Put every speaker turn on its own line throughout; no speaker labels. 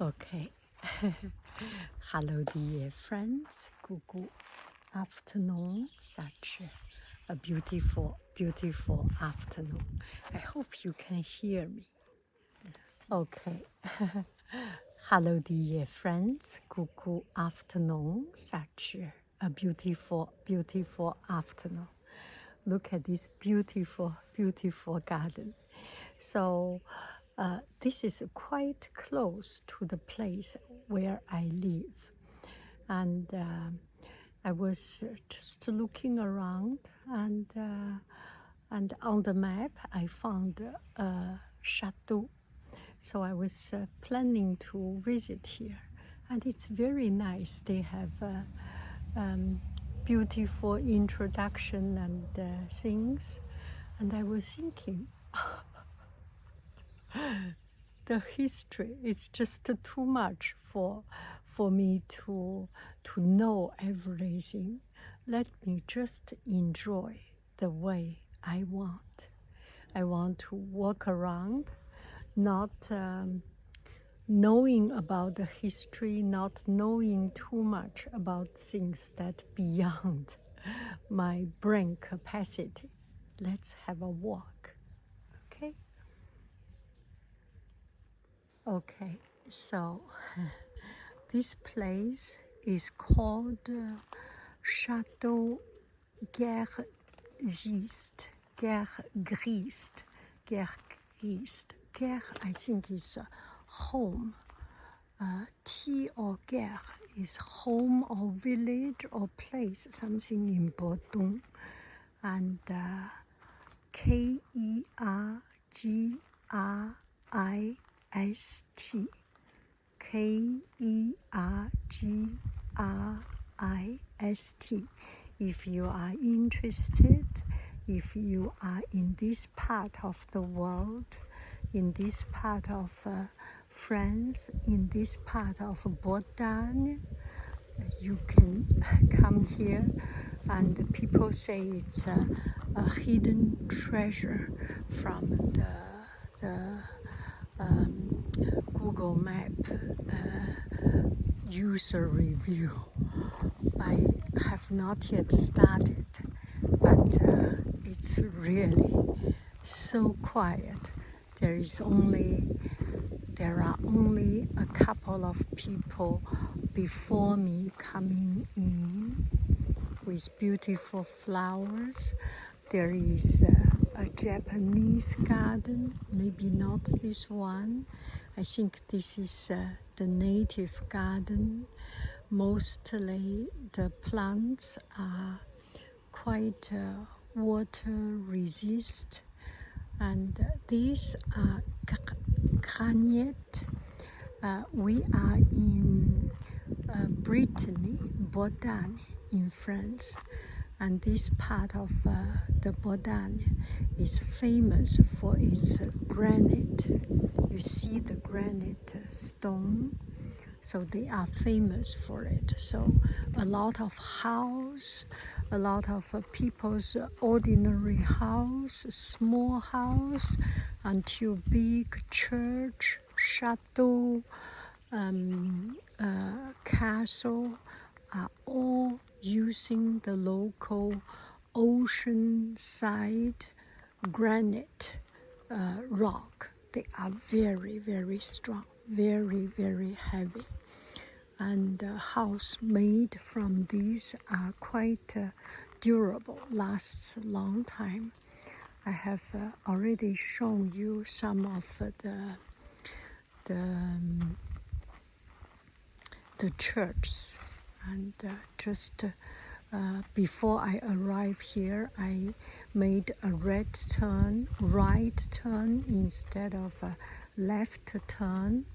Okay. Hello, dear friends. Good afternoon. Such a beautiful, beautiful afternoon. I hope you can hear me. Okay. Hello, dear friends. Good afternoon. Such a beautiful, beautiful afternoon. Look at this beautiful, beautiful garden. So this is quite close to the place where I live. And I was just looking around, and on the map I found a chateau. So I was planning to visit here. And it's very nice. They have beautiful introduction and things. And I was thinking, the history is just too much for me to know everything. Let me just enjoy the way I want. I want to walk around, not knowing about the history, not knowing too much about things that beyond my brain capacity. Let's have a walk, okay? Okay, so this place is called Chateau Kergrist. Kergrist. Kergrist. Ker, I think, is home. T or Ger is home or village or place, something in Bretagne. And Kergrist. Kergrist. If you are interested, if you are in this part of the world, in this part of France, in this part of Bretagne, you can come here. And people say it's a hidden treasure from the Google Map user review. I have not yet started, but it's really so quiet. There are only a couple of people before me coming in with beautiful flowers. There is a Japanese garden, maybe not this one. I think this is the native garden. Mostly the plants are quite water resist, and these are granite. We are in Brittany, Bretagne in France, and this part of the Bretagne is famous for its granite. You see the granite stone, so they are famous for it. So a lot of people's ordinary house, small house, until big church, chateau, castle, are all using the local ocean-side granite rock. They are very, very strong, very, very heavy. And the house made from these are quite durable, lasts a long time. I have already shown you some of the churches, and just before I arrived here, I made a right turn instead of a left turn.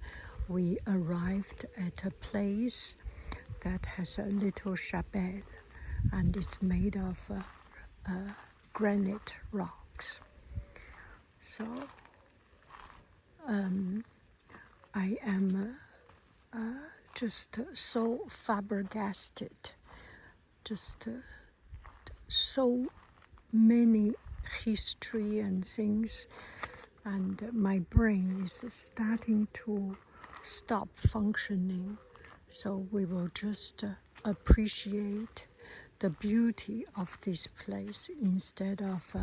We arrived at a place that has a little chapelle, and it's made of granite rocks. So I am just so flabbergasted, just so many history and things, and my brain is starting to stop functioning. So we will just appreciate the beauty of this place instead of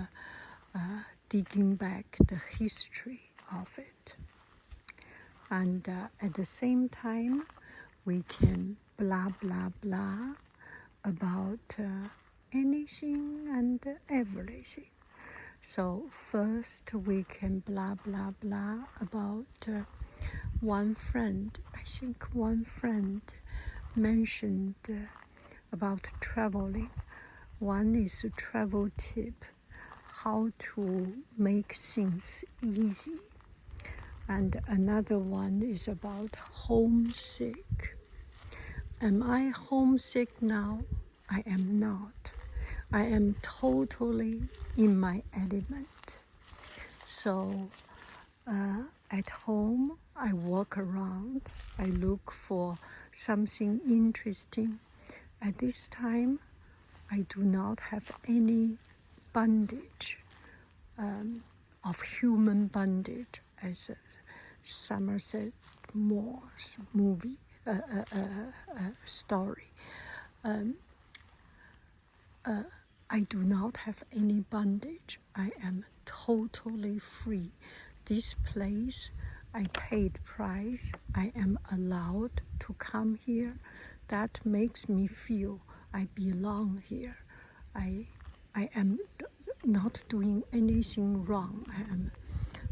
digging back the history of it. And at the same time, we can blah, blah, blah about anything and everything. So first we can blah, blah, blah about one friend. I think one friend mentioned about traveling. One is a travel tip, how to make things easy. And another one is about homesick. Am I homesick now? I am not. I am totally in my element. So at home, I walk around. I look for something interesting. At this time, I do not have any bondage of human bondage, as Somerset Maugham's movie story. I do not have any bondage. I am totally free. This place, I paid price. I am allowed to come here. That makes me feel I belong here. I am not doing anything wrong.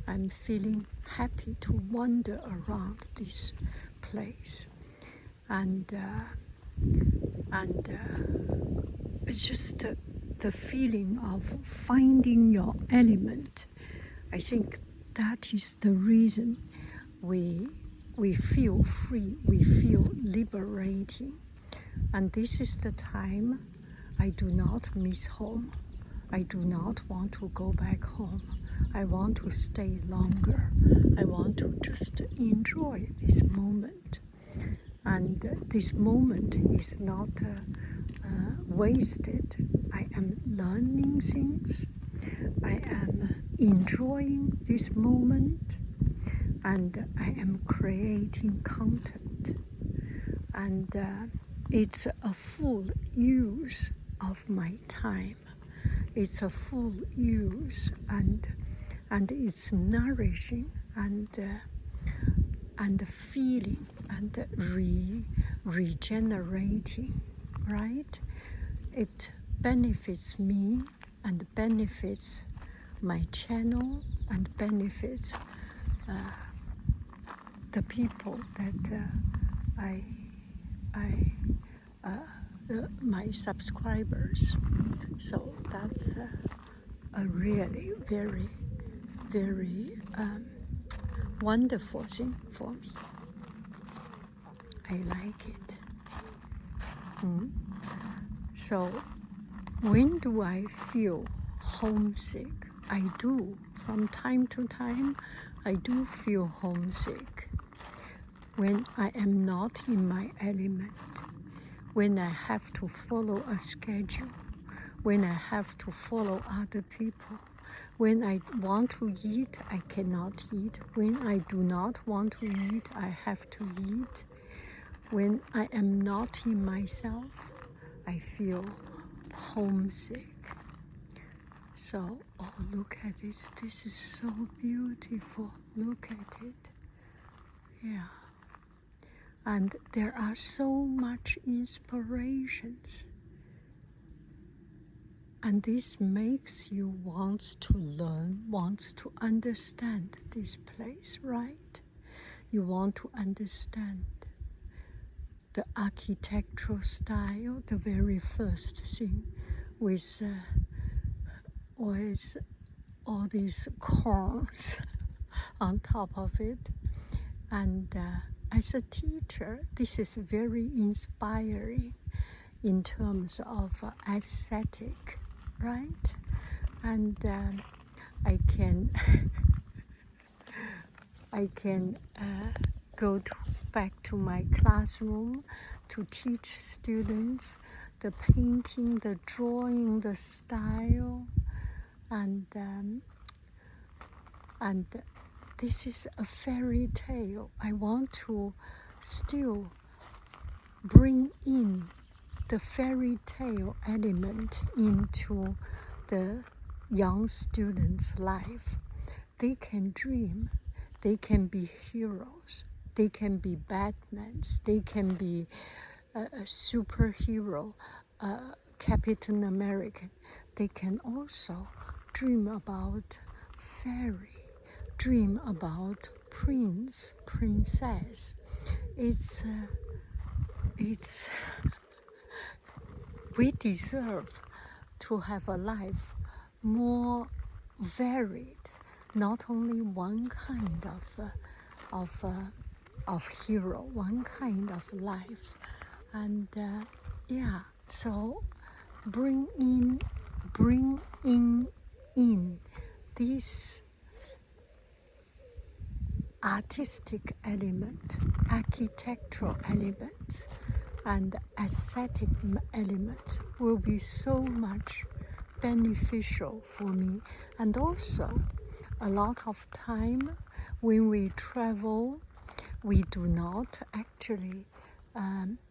I'm feeling happy to wander around this place, and it's just the feeling of finding your element. I think that is the reason we feel free, we feel liberating. And this is the time I do not miss home. I do not want to go back home. I want to stay longer. I want to just enjoy this moment. And this moment is not wasted. I am learning things. I am enjoying this moment. And I am creating content. And it's a full use of my time. It's a full use, and it's nourishing and feeling and regenerating, right? It benefits me and benefits my channel and benefits the people that my subscribers. So that's a really very, very wonderful thing for me. I like it. So when do I feel homesick? I do. From time to time, I do feel homesick. When I am not in my element, when I have to follow a schedule, when I have to follow other people, when I want to eat, I cannot eat. When I do not want to eat, I have to eat. When I am not in myself, I feel homesick. So, oh, look at this. This is so beautiful. Look at it. Yeah. And there are so much inspirations. And this makes you want to learn, wants to understand this place, right? You want to understand the architectural style, the very first thing, with all these corns on top of it. And as a teacher, this is very inspiring in terms of aesthetic, right? And I can go back to my classroom to teach students the painting, the drawing, the style, and this is a fairy tale. I want to still bring in the fairy tale element into the young students' life. They can dream, they can be heroes, they can be Batmans, they can be a superhero, Captain American. They can also dream about fairy, dream about prince, princess. It's we deserve to have a life more varied, not only one kind of hero, one kind of life. And yeah, so bring in this artistic element, architectural elements, and aesthetic elements will be so much beneficial for me. And also, a lot of time when we travel, we do not actually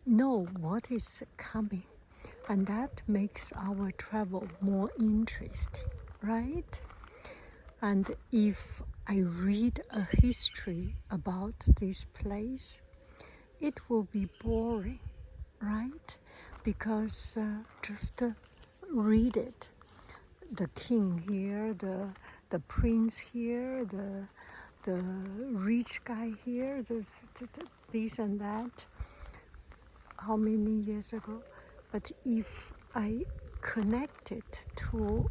know what is coming, and that makes our travel more interesting, right? And if I read a history about this place, it will be boring, right? Because just read it. The king here, the prince here, the rich guy here, this and that. How many years ago? But if I connect it to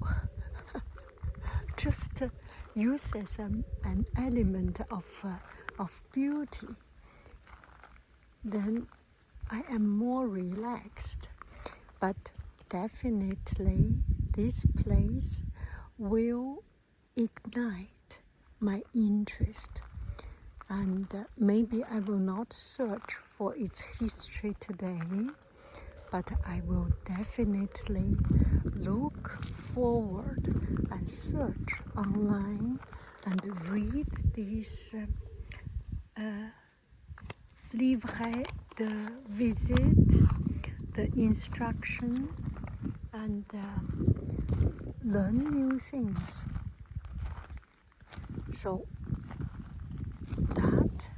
just use as an element of beauty, then I am more relaxed. But definitely this place will ignite my interest. And maybe I will not search for its history today, but I will definitely look forward and search online and read these livret de visite, the instruction, and learn new things. So that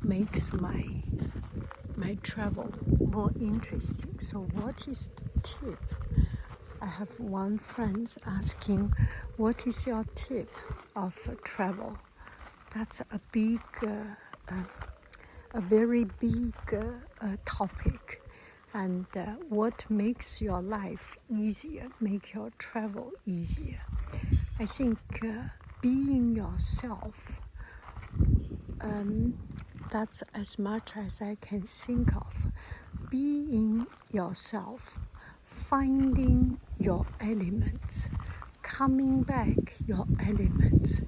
makes my travel more interesting. So what is the tip? I have one friend asking, what is your tip of travel? That's a big, a very big topic. And what makes your life easier, make your travel easier? I think being yourself, that's as much as I can think of. Being yourself, finding your elements, coming back your elements,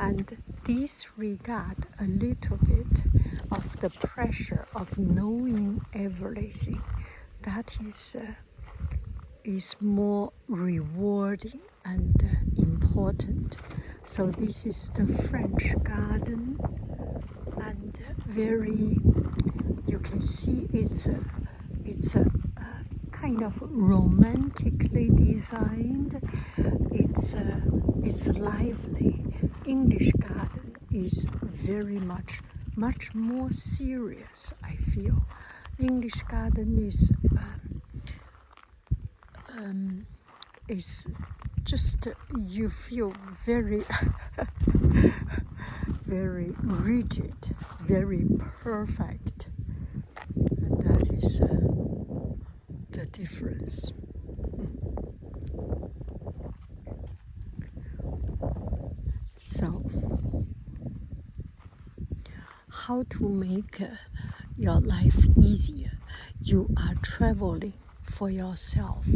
and disregard a little bit of the pressure of knowing everything. That is more rewarding and important. So this is the French garden, and very, you can see it's a kind of romantically designed. It's lively. English garden is very much more serious, I feel. English garden is just, you feel very very rigid, very perfect, and that is the difference. So how to make your life easier? You are traveling for yourself.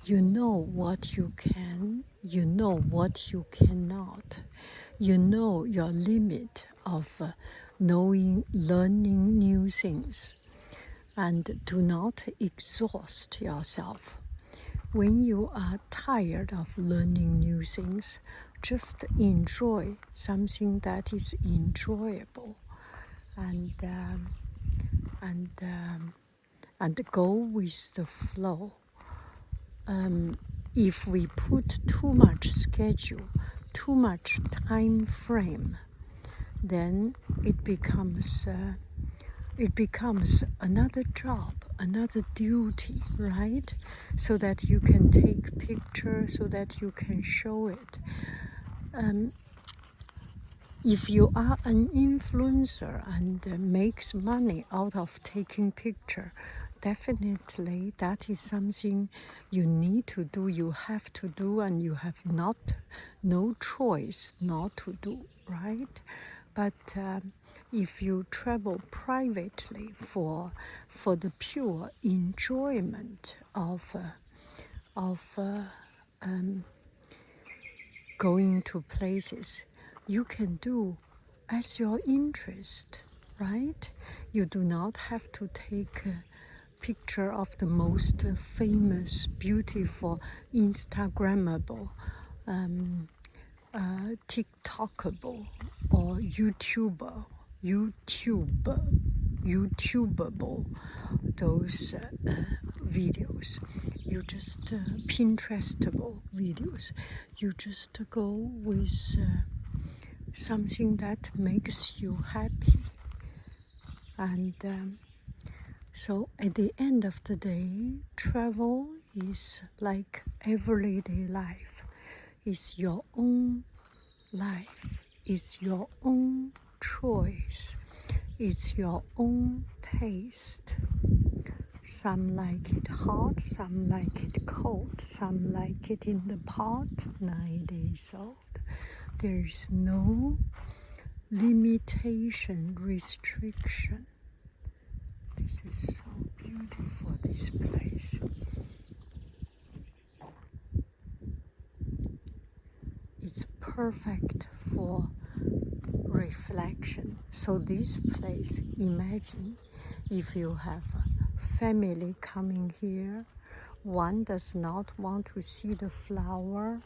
You know what you can, you know what you cannot. You know your limit of learning new things. And do not exhaust yourself. When you are tired of learning new things, just enjoy something that is enjoyable, and go with the flow. If we put too much schedule, too much time frame, then it becomes another job, another duty, right? So that you can take pictures, so that you can show it. If you are an influencer and makes money out of taking picture, definitely that is something you need to do, you have to do, and you have no choice not to do, right? But if you travel privately for the pure enjoyment of going to places, you can do as your interest, right? You do not have to take a picture of the most famous, beautiful, Instagrammable, TikTokable, or YouTubeable, those videos. You just Pinterestable videos. You just go with something that makes you happy. And so at the end of the day, travel is like everyday life. It's your own life. It's your own choice. It's your own taste. Some like it hot, some like it cold, some like it in the pot, 9 days old. There is no limitation, restriction. This is so beautiful, this place. It's perfect for reflection. So this place, imagine if you have a family coming here, one does not want to see the flower,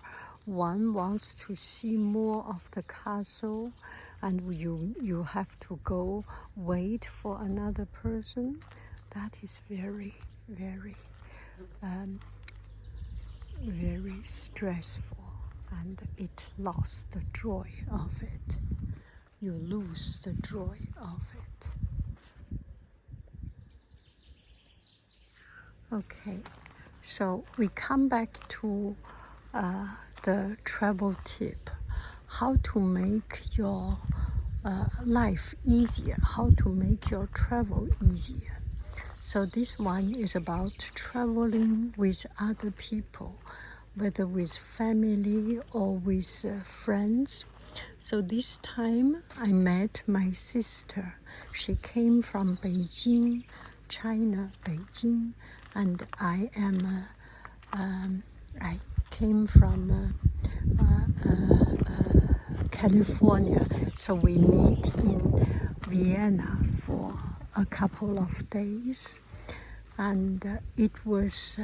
one wants to see more of the castle, and you have to go wait for another person. That is very, very, very stressful, and it lost the joy of it. You lose the joy of it. Okay, so we come back to the travel tip, how to make your life easier, how to make your travel easier. So this one is about traveling with other people, whether with family or with friends. So this time I met my sister. She came from Beijing, China, Beijing, and I came from California. So we meet in Vienna for a couple of days, and it was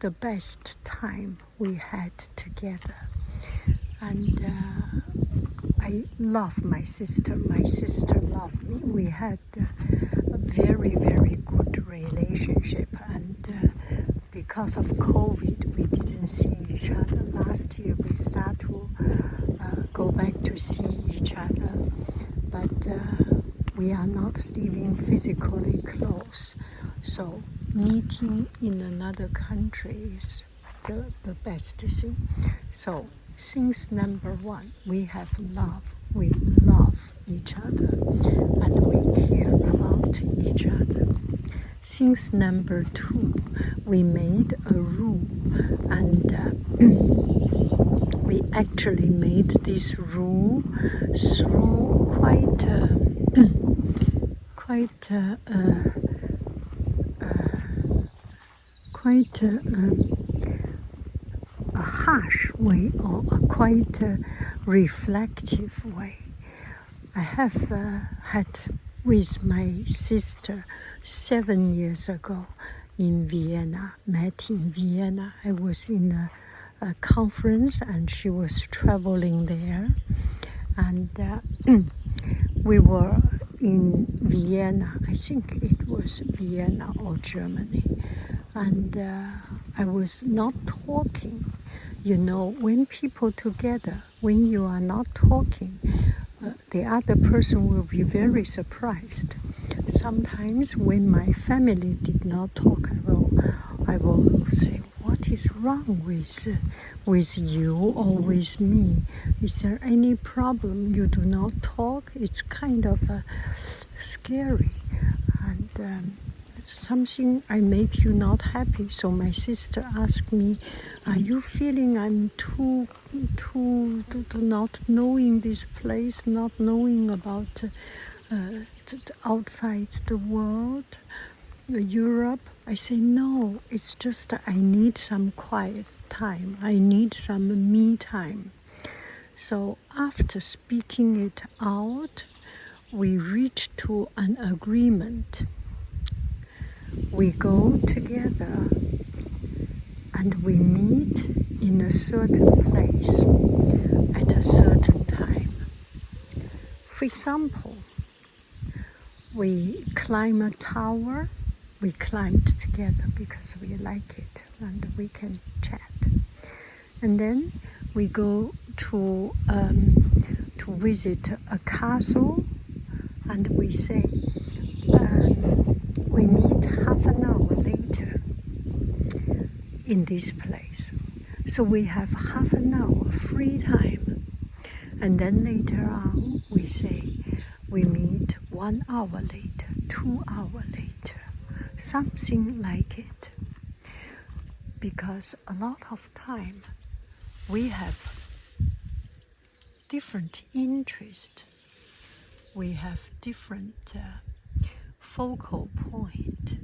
the best time we had together. And I love my sister. My sister loved me. We had a very, very good relationship, and because of COVID, we didn't see each other. Last year, we started to go back to see each other, but we are not living physically close. So meeting in another country is the best thing. So since number one, we have love. We love each other, and we care about each other. Since number two, we made a rule, and we actually made this rule through quite a harsh way, or a quite reflective way. I have had with my sister 7 years ago in Vienna, met in Vienna. I was in conference, and she was traveling there. And we were in Vienna. I think it was Vienna or Germany. And I was not talking. You know, when people together, when you are not talking, the other person will be very surprised. Sometimes when my family did not talk, I will say, what is wrong with you or with me? Is there any problem? You do not talk? It's kind of scary. And something I make you not happy. So my sister asked me, are you feeling I'm too not knowing this place, not knowing about outside the world, Europe? I say, no, it's just I need some quiet time. I need some me time. So after speaking it out, we reach to an agreement. We go together and we meet in a certain place at a certain time. For example, we climb a tower. We climbed together because we like it and we can chat. And then we go to visit a castle, and we say, we meet half an hour later in this place. So we have half an hour free time. And then later on, we say, we meet 1 hour later, 2 hours later, something like it. Because a lot of time, we have different interest. We have different focal point.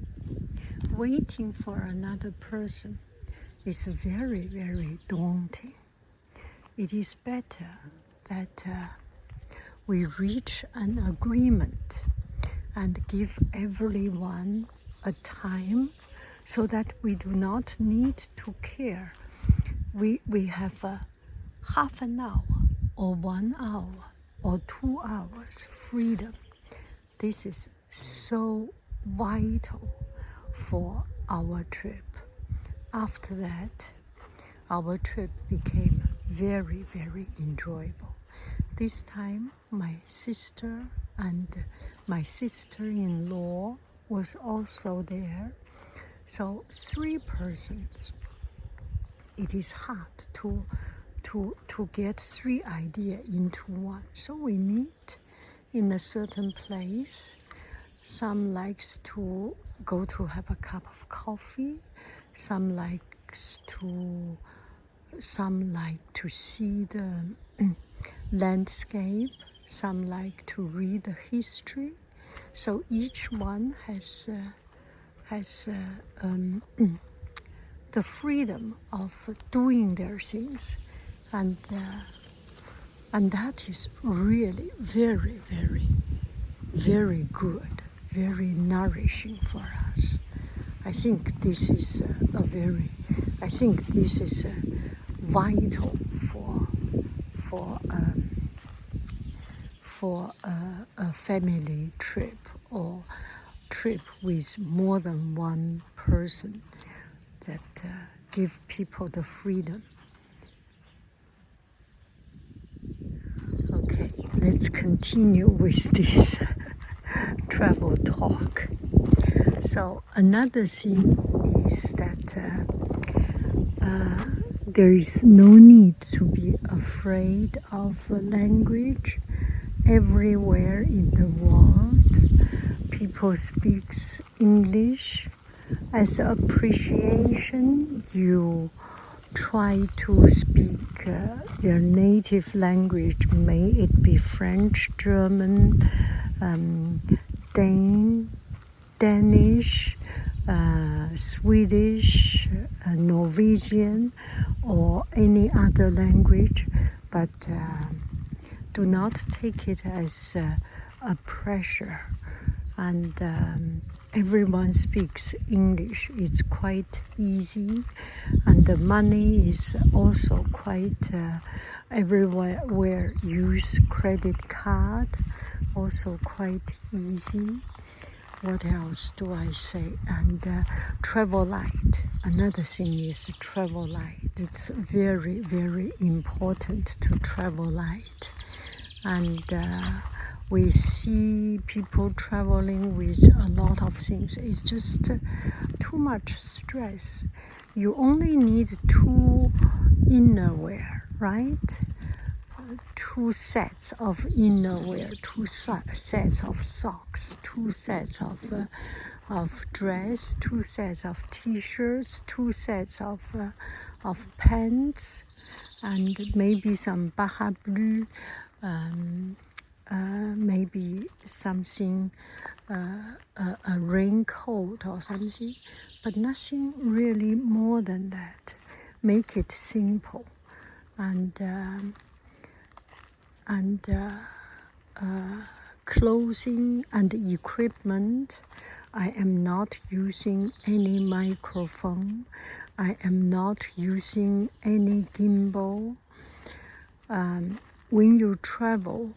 Waiting for another person is very, very daunting. It is better that we reach an agreement and give everyone a time so that we do not need to care. We have a half an hour or 1 hour or 2 hours freedom. This is so vital for our trip. After that, our trip became very, very enjoyable. This time, my sister and my sister-in-law was also there. So 3 persons. It is hard to get 3 ideas into one. So we meet in a certain place. Some likes to go to have a cup of coffee. Some like to see the landscape. Some like to read the history. So each one has the freedom of doing their things, and that is really very, very, very good, very nourishing for us. I think this is vital for a family trip or trip with more than one person, that give people the freedom. Okay, let's continue with this travel talk. So another thing is that there is no need to be afraid of language. Everywhere in the world, people speak English. As appreciation, you try to speak their native language. May it be French, German, Danish, Swedish, Norwegian, or any other language, but do not take it as a pressure. And everyone speaks English. It's quite easy, and the money is also quite everywhere use credit card, also quite easy. What else do I say? And travel light. Another thing is travel light. It's very, very important to travel light. And we see people traveling with a lot of things. It's just too much stress. You only need 2 innerwear, right? 2 sets of innerwear, 2 sets of socks, 2 sets of dress, 2 sets of t-shirts, 2 sets of pants, and maybe some Baja Blue, maybe something, a raincoat or something, but nothing really more than that. Make it simple, and clothing and equipment. I am not using any microphone. I am not using any gimbal. When you travel,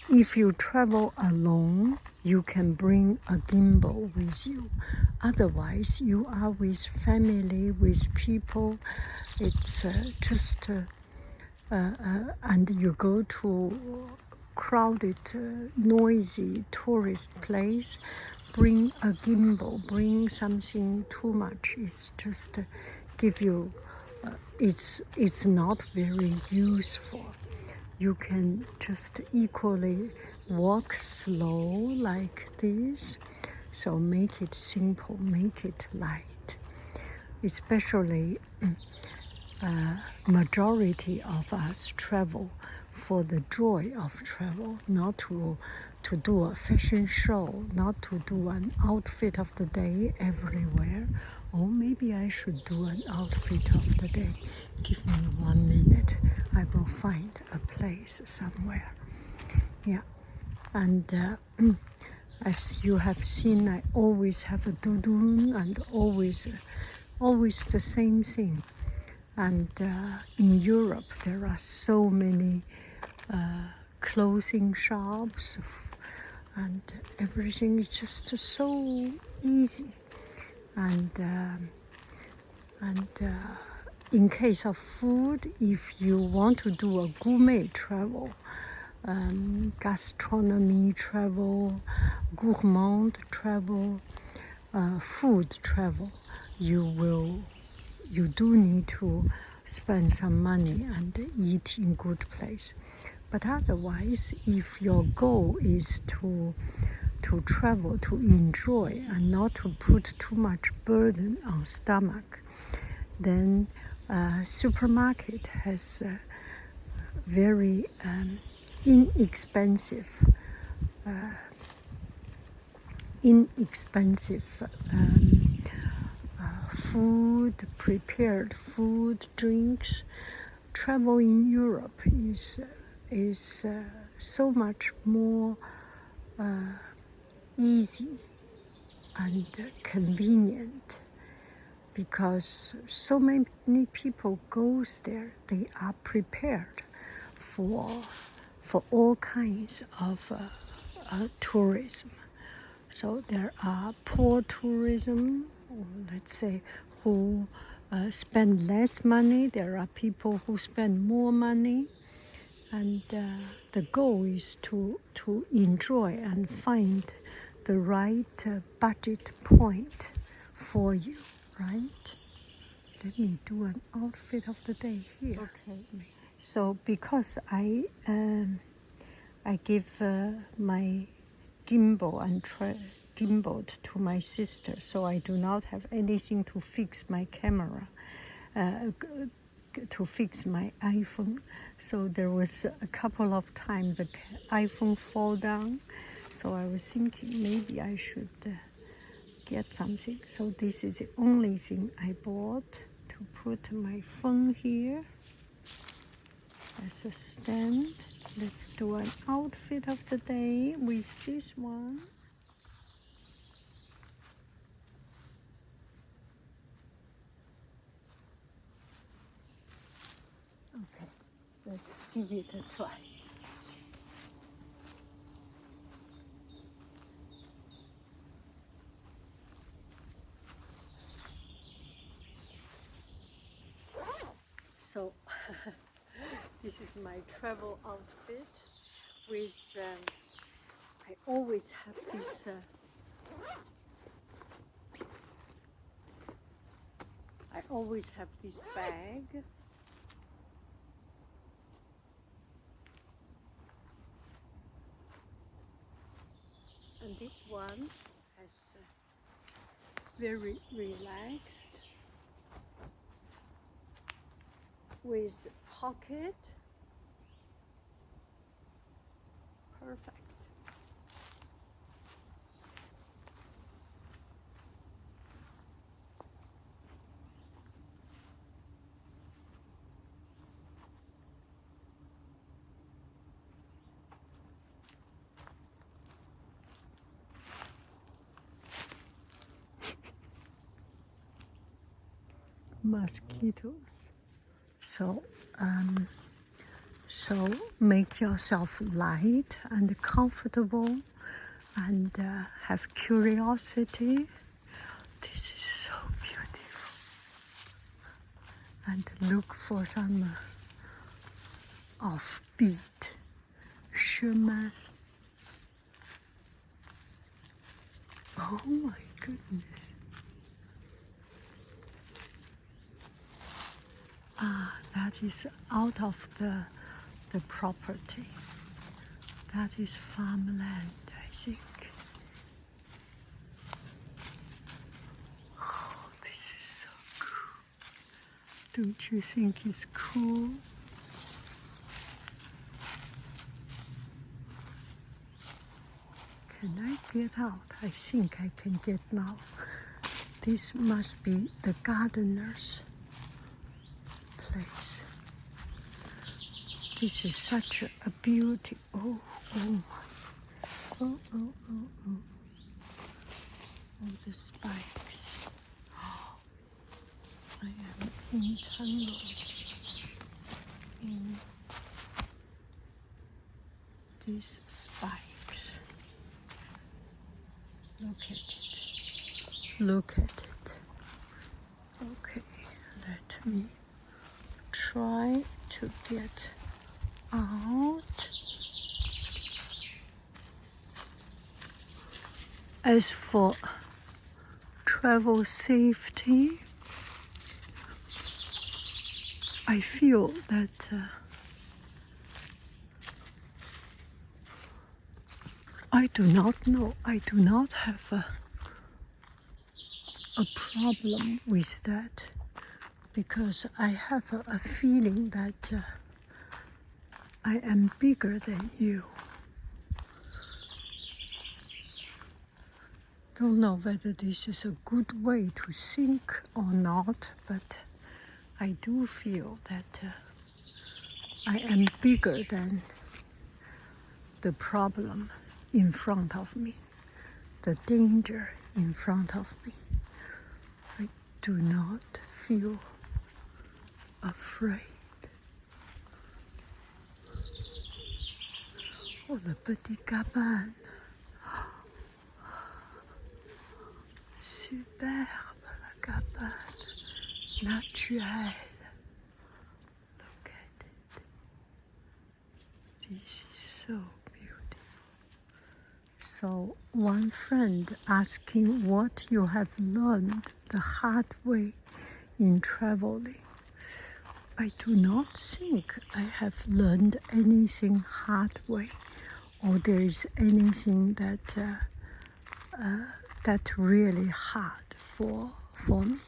if you travel alone, you can bring a gimbal with you. Otherwise, you are with family, with people. It's just, and you go to crowded, noisy tourist place, bring a gimbal, bring something too much. It's just give you, it's not very useful. You can just equally walk slow like this. So make it simple, make it light. Especially majority of us travel for the joy of travel, not to do a fashion show, not to do an outfit of the day everywhere. Or maybe I should do an outfit of the day. Give me 1 minute. I will find a place somewhere. Yeah. And as you have seen, I always have a doudoune and always the same thing. And in Europe, there are so many clothing shops, and everything is just so easy. And in case of food, if you want to do a gourmet travel, gastronomy travel, gourmand travel, food travel, you do need to spend some money and eat in good place. But otherwise, if your goal is to travel, to enjoy, and not to put too much burden on stomach, then supermarket has very inexpensive food, prepared food, drinks. Travel in Europe is so much more easy and convenient, because so many people goes there. They are prepared for all kinds of tourism. So there are poor tourism, or let's say, who spend less money. There are people who spend more money. And the goal is to enjoy and find the right budget point for you, right? Let me do an outfit of the day here. Okay. So because I give my gimbal and gimbal to my sister, so I do not have anything to fix my camera, to fix my iPhone. So there was a couple of times the iPhone fall down. So I was thinking maybe I should get something. So this is the only thing I bought, to put my phone here as a stand. let's do an outfit of the day with this one. Okay, let's give it a try. So this is my travel outfit with I always have this bag. And this one has very relaxed with pocket. Perfect. Mosquitoes. So make yourself light and comfortable and have curiosity. This is so beautiful. And look for some offbeat chemin. Oh my goodness. That is out of the property. That is farmland, I think. Oh, this is so cool. Don't you think it's cool? Can I get out? I think I can get now. This must be the gardener's place. This is such a beauty. Oh my. Oh. Oh, the spikes. Oh, I am entangled in these spikes. Look at it. Okay, let me try to get out. As for travel safety, I feel that I do not know. I do not have a problem with that, because I have a feeling that I am bigger than you. Don't know whether this is a good way to think or not, but I do feel that I am bigger than the problem in front of me, the danger in front of me. I do not feel afraid. Oh, la petite cabane. Superbe la cabane, naturelle. Look at it. This is so beautiful. So one friend asking what you have learned the hard way in traveling. I do not think I have learned anything hard way, or there is anything that that's really hard for me.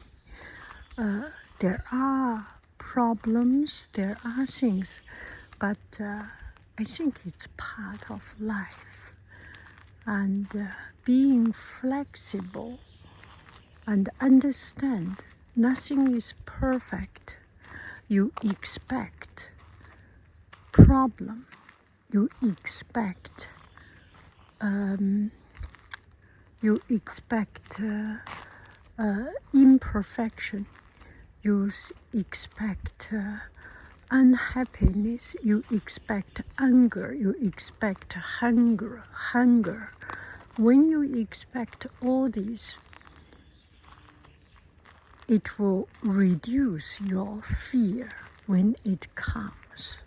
There are problems, there are things, but I think it's part of life. And being flexible and understand nothing is perfect. You expect problem you expect imperfection, you expect unhappiness, you expect anger, you expect hunger. When you expect all these, it will reduce your fear when it comes.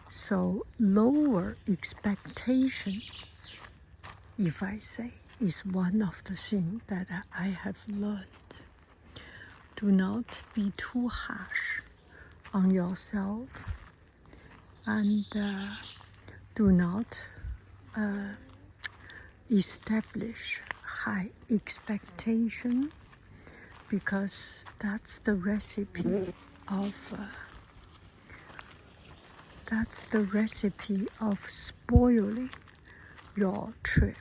So lower expectation, if I say, is one of the things that I have learned. Do not be too harsh on yourself, and do not establish high expectation, because that's the recipe of spoiling your trip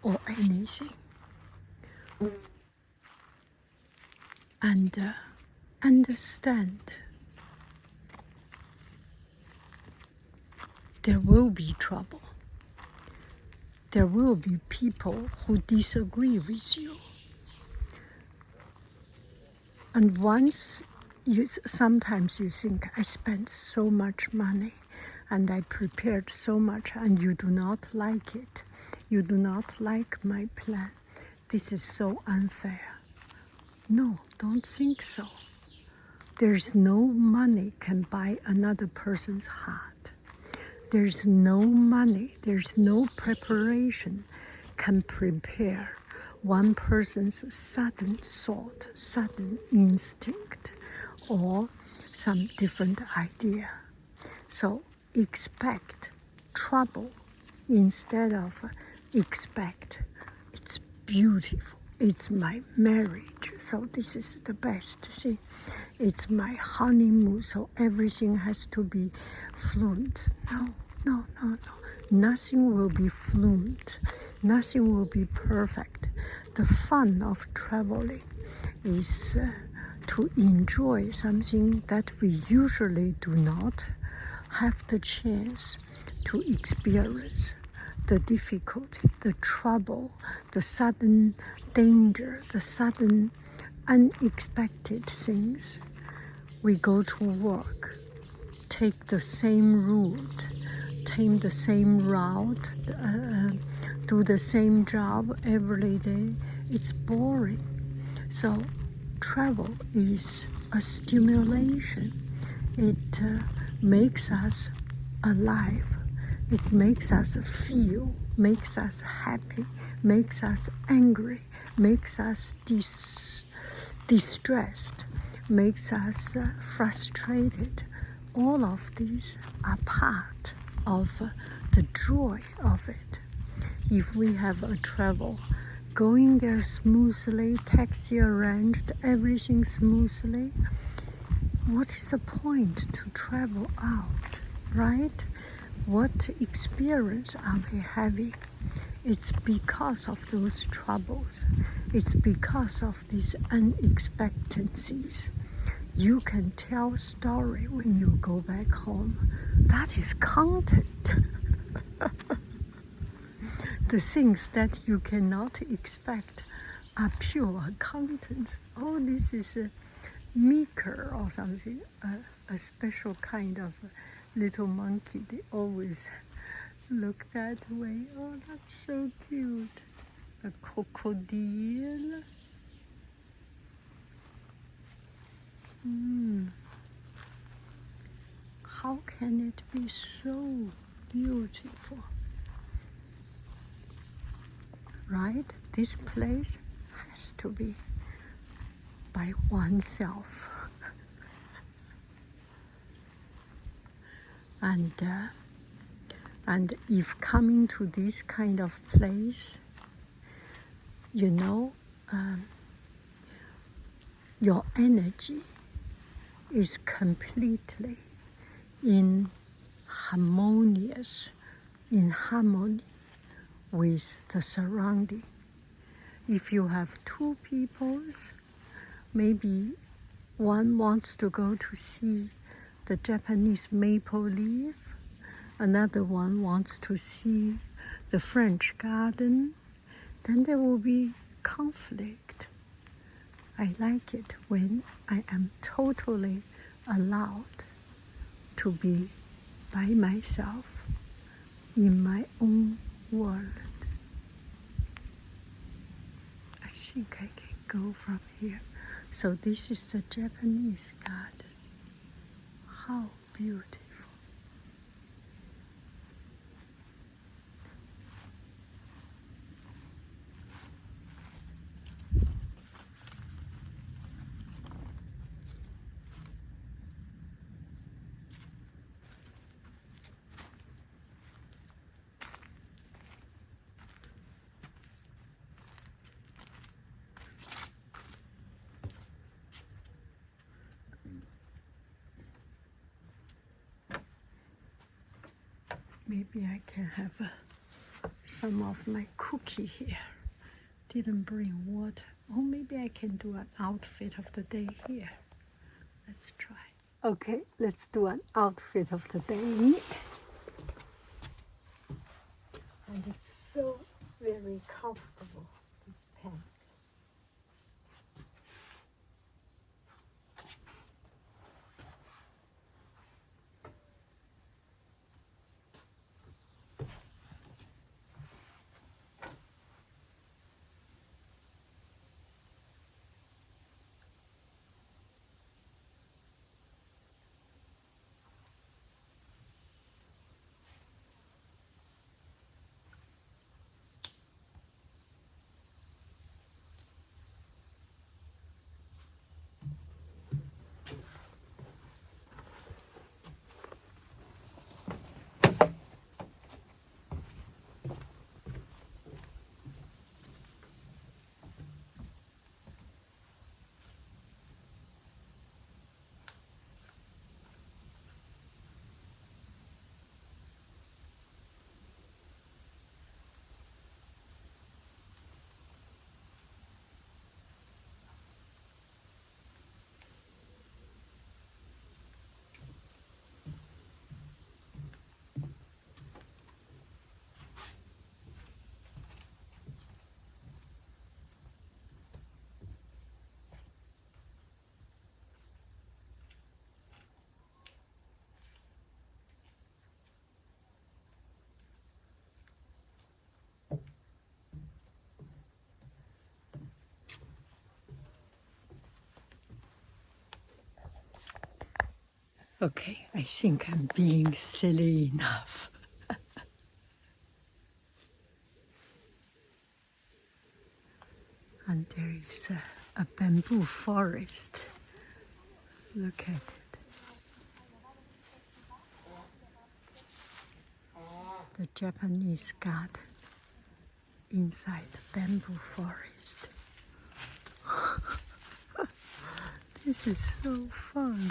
or anything. And understand there will be trouble. There will be people who disagree with you. And sometimes you think, I spent so much money and I prepared so much, and you do not like it. You do not like my plan. This is so unfair. No, don't think so. There's no money can buy another person's heart. There's no money, there's no preparation can prepare one person's sudden thought, sudden instinct, or some different idea. So expect trouble instead of expect it's beautiful. It's my marriage, so this is the best thing. It's my honeymoon, so everything has to be fluent. No. Nothing will be fluent. Nothing will be perfect. The fun of traveling is to enjoy something that we usually do not have the chance to experience. The difficulty, the trouble, the sudden danger, the sudden unexpected things. We go to work, take the same route, take the same route, do the same job every day. It's boring. So travel is a stimulation. It makes us alive. It makes us feel, makes us happy, makes us angry, makes us distressed, makes us frustrated. All of these are part of the joy of it. If we have a travel, going there smoothly, taxi arranged, everything smoothly, what is the point to travel out, right? What experience are we having? It's because of those troubles. It's because of these unexpectancies. You can tell story when you go back home. That is content. The things that you cannot expect are pure contents. Oh, this is a meeker or something, a special kind of little monkey. They always look that way. Oh, that's so cute. A crocodile. How can it be so beautiful? Right? This place has to be by oneself. And if coming to this kind of place, your energy is completely in harmony with the surrounding. If you have two peoples, maybe one wants to go to see the Japanese maple leaf, another one wants to see the French garden, then there will be conflict. I like it when I am totally allowed to be by myself in my own world. I think I can go from here. So this is the Japanese garden. How beautiful. Maybe I can have some of my cookie here. Didn't bring water. Or maybe I can do an outfit of the day here. Let's try. Okay, let's do an outfit of the day. And it's so very comfortable, these pants. Okay, I think I'm being silly enough. And there is a bamboo forest. Look at it. The Japanese garden inside the bamboo forest. This is so fun.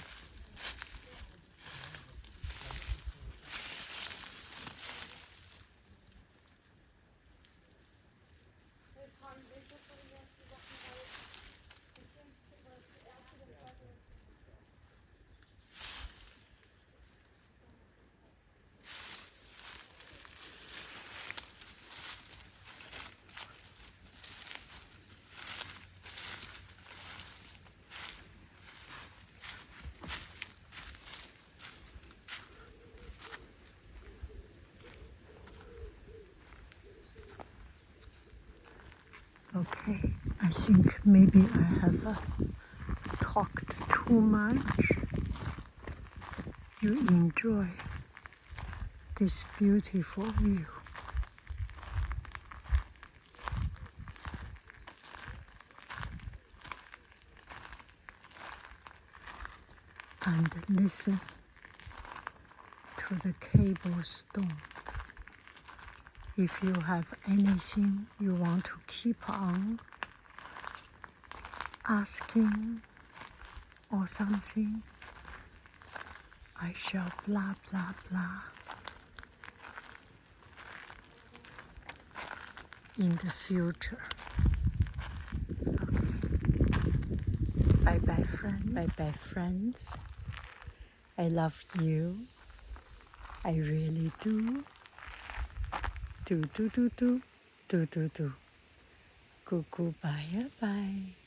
Okay, I think maybe I have talked too much. You enjoy this beautiful view. And listen to the cobblestone. If you have anything you want to keep on asking or something, I shall blah blah blah in the future. Okay. Bye bye friends. Bye bye friends. I love you. I really do. Do, do, do, do, do, do, do. Cuckoo, bye, bye.